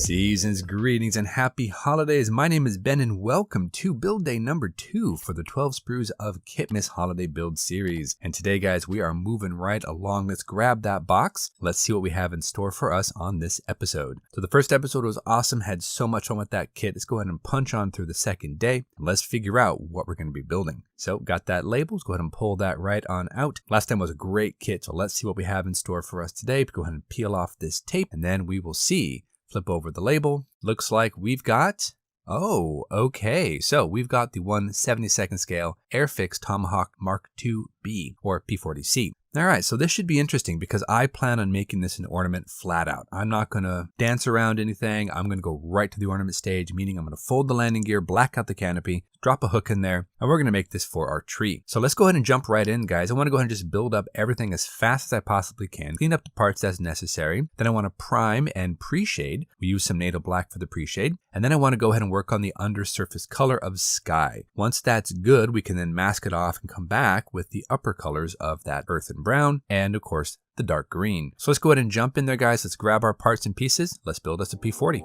Seasons, greetings, and happy holidays. My name is Ben, and welcome to build day number 2 for the 12 sprues of Kitmas holiday build series. And today, guys, we are moving right along. Let's grab that box. Let's see what we have in store for us on this episode. So the first episode was awesome, had so much fun with that kit. Let's go ahead and punch on through the second day, and let's figure out what we're going to be building. So got that label, let's go ahead and pull that right on out. Last time was a great kit, so let's see what we have in store for us today. Go ahead and peel off this tape, and then we will see. Flip over the label. Looks like we've got, oh, okay. So we've got the 1/72nd scale Airfix Tomahawk Mark II-B or P40C. All right, so this should be interesting because I plan on making this an ornament flat out. I'm not going to dance around anything. I'm going to go right to the ornament stage, meaning I'm going to fold the landing gear, black out the canopy, drop a hook in there, and we're going to make this for our tree. So let's go ahead and jump right in, guys. I want to go ahead and just build up everything as fast as I possibly can, clean up the parts as necessary. Then I want to prime and pre-shade. We use some NATO black for the pre-shade. And then I want to go ahead and work on the undersurface color of sky. Once that's good, we can then mask it off and come back with the upper colors of that earth and brown, and of course, the dark green. So let's go ahead and jump in there, guys. Let's grab our parts and pieces. Let's build us a P40.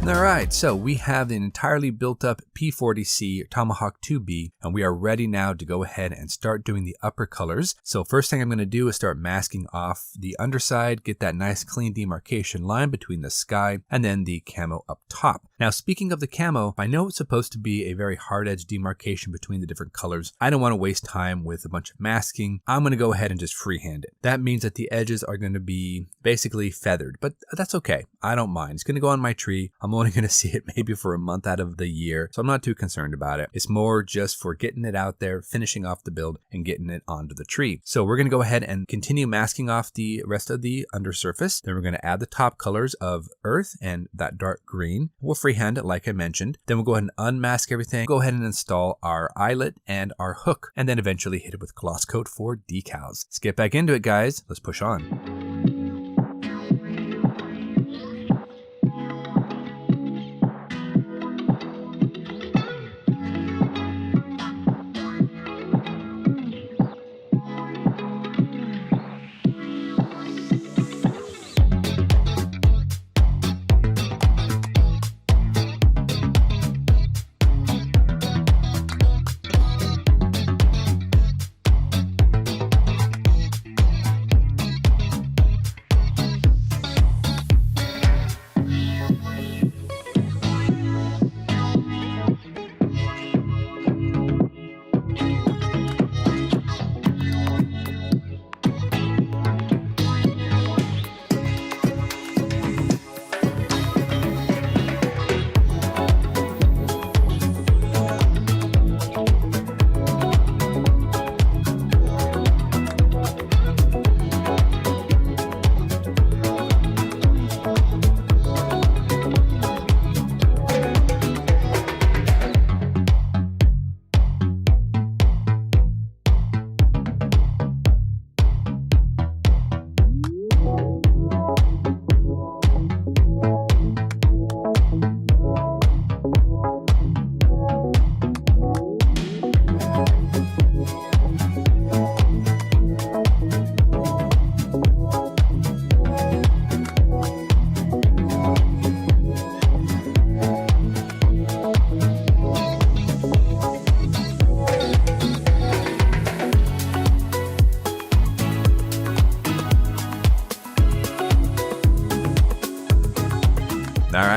Alright, so we have an entirely built up P40C Tomahawk II-B, and we are ready now to go ahead and start doing the upper colors. So first thing I'm going to do is start masking off the underside, get that nice clean demarcation line between the sky and then the camo up top. Now speaking of the camo, I know it's supposed to be a very hard edge demarcation between the different colors. I don't want to waste time with a bunch of masking. I'm going to go ahead and just freehand it. That means that the edges are going to be basically feathered, but that's okay. I don't mind. It's going to go on my tree. I'm only going to see it maybe for a month out of the year, so I'm not too concerned about it. It's more just for getting it out there, finishing off the build, and getting it onto the tree. So we're going to go ahead and continue masking off the rest of the undersurface. Then we're going to add the top colors of earth and that dark green. We'll freehand it like I mentioned. Then we'll go ahead and unmask everything, go ahead and install our eyelet and our hook, and then eventually hit it with gloss coat for decals. Let's get back into it, guys. Let's push on.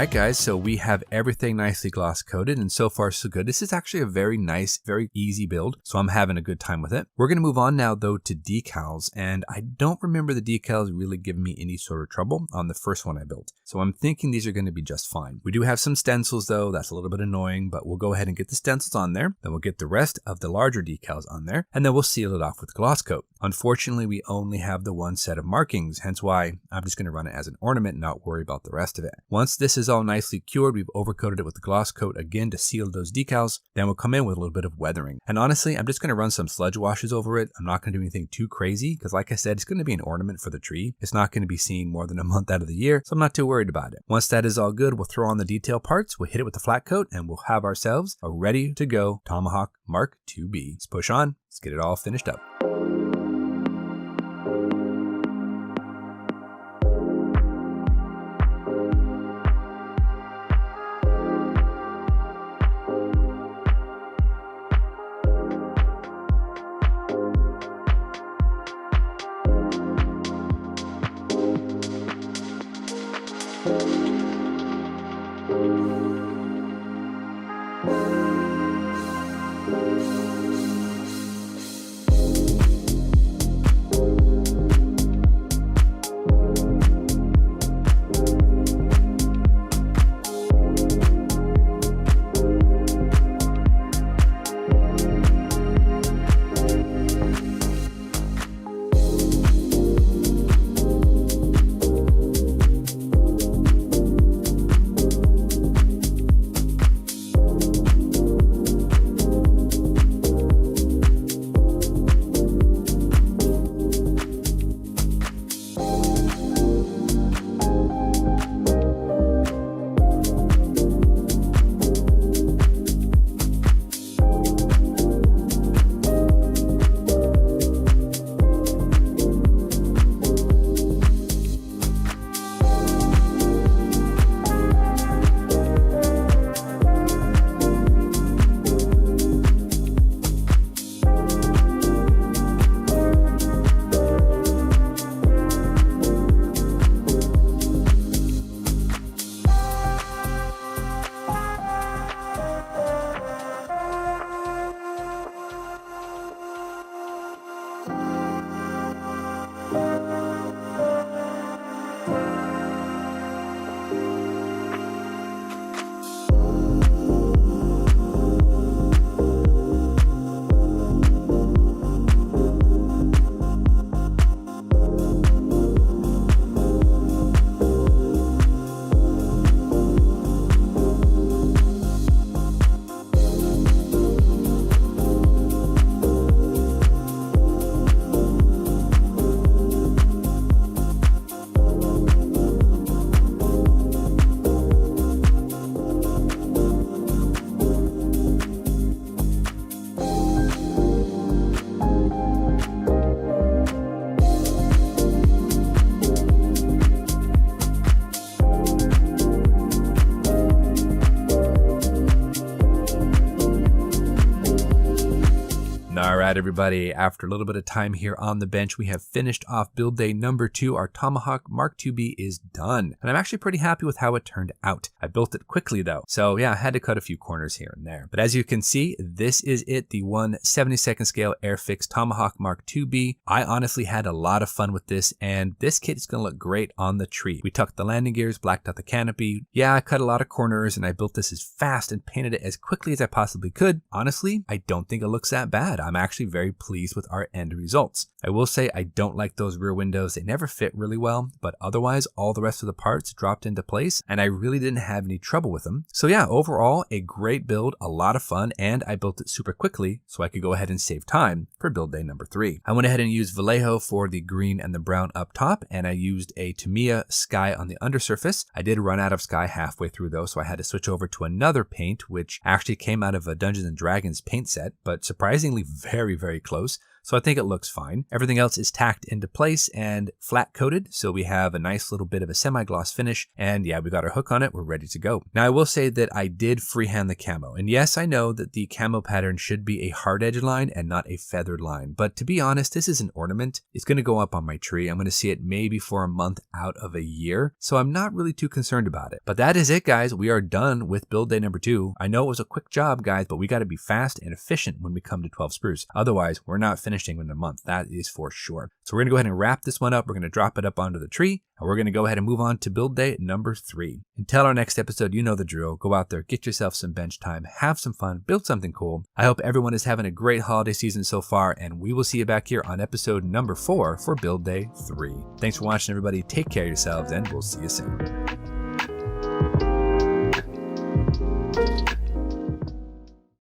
Alright guys, so we have everything nicely gloss coated, and so far so good. This is actually a very nice, very easy build, so I'm having a good time with it. We're going to move on now though to decals, and I don't remember the decals really giving me any sort of trouble on the first one I built. So I'm thinking these are going to be just fine. We do have some stencils though, that's a little bit annoying, but we'll go ahead and get the stencils on there, then we'll get the rest of the larger decals on there, and then we'll seal it off with gloss coat. Unfortunately, we only have the one set of markings, hence why I'm just going to run it as an ornament and not worry about the rest of it. Once this is all nicely cured, we've overcoated it with the gloss coat again to seal those decals, then we'll come in with a little bit of weathering. And honestly, I'm just going to run some sludge washes over it. I'm not going to do anything too crazy because like I said, it's going to be an ornament for the tree. It's not going to be seen more than a month out of the year, so I'm not too worried about it. Once that is all good, we'll throw on the detail parts, we'll hit it with the flat coat, and we'll have ourselves a ready to go Tomahawk Mark IIB. Let's push on, let's get it all finished up. everybody, after a little bit of time here on the bench, we have finished off build day number 2. Our Tomahawk Mark IIB is done, and I'm actually pretty happy with how it turned out. I built it quickly though, so yeah, I had to cut a few corners here and there. But as you can see, this is it, the 1/72nd scale Airfix Tomahawk Mark IIB. I honestly had a lot of fun with this, and this kit is going to look great on the tree. We tucked the landing gears, blacked out the canopy. Yeah, I cut a lot of corners, and I built this as fast and painted it as quickly as I possibly could. Honestly, I don't think it looks that bad. I'm actually very pleased with our end results. I will say I don't like those rear windows. They never fit really well, but otherwise all the rest of the parts dropped into place, and I really didn't have any trouble with them. So yeah, overall a great build, a lot of fun, and I built it super quickly so I could go ahead and save time for build day number 3. I went ahead and used Vallejo for the green and the brown up top, and I used a Tamiya Sky on the undersurface. I did run out of Sky halfway through though, so I had to switch over to another paint, which actually came out of a Dungeons and Dragons paint set, but surprisingly very, very close. So I think it looks fine. Everything else is tacked into place and flat coated, so we have a nice little bit of a semi-gloss finish, and yeah, we got our hook on it, we're ready to go. Now I will say that I did freehand the camo, and yes, I know that the camo pattern should be a hard edge line and not a feathered line, but to be honest, this is an ornament. It's going to go up on my tree. I'm going to see it maybe for a month out of a year, so I'm not really too concerned about it. But that is it, guys. We are done with build day number 2. I know it was a quick job, guys, but we got to be fast and efficient when we come to 12 sprues. Otherwise, we're not finishing in a month, that is for sure. So we're gonna go ahead and wrap this one up. We're gonna drop it up onto the tree, and we're gonna go ahead and move on to build day number 3. Until our next episode, you know the drill. Go out there, get yourself some bench time, have some fun, build something cool. I hope everyone is having a great holiday season so far, and we will see you back here on episode number 4 for build day 3. Thanks for watching, everybody. Take care of yourselves, and we'll see you soon.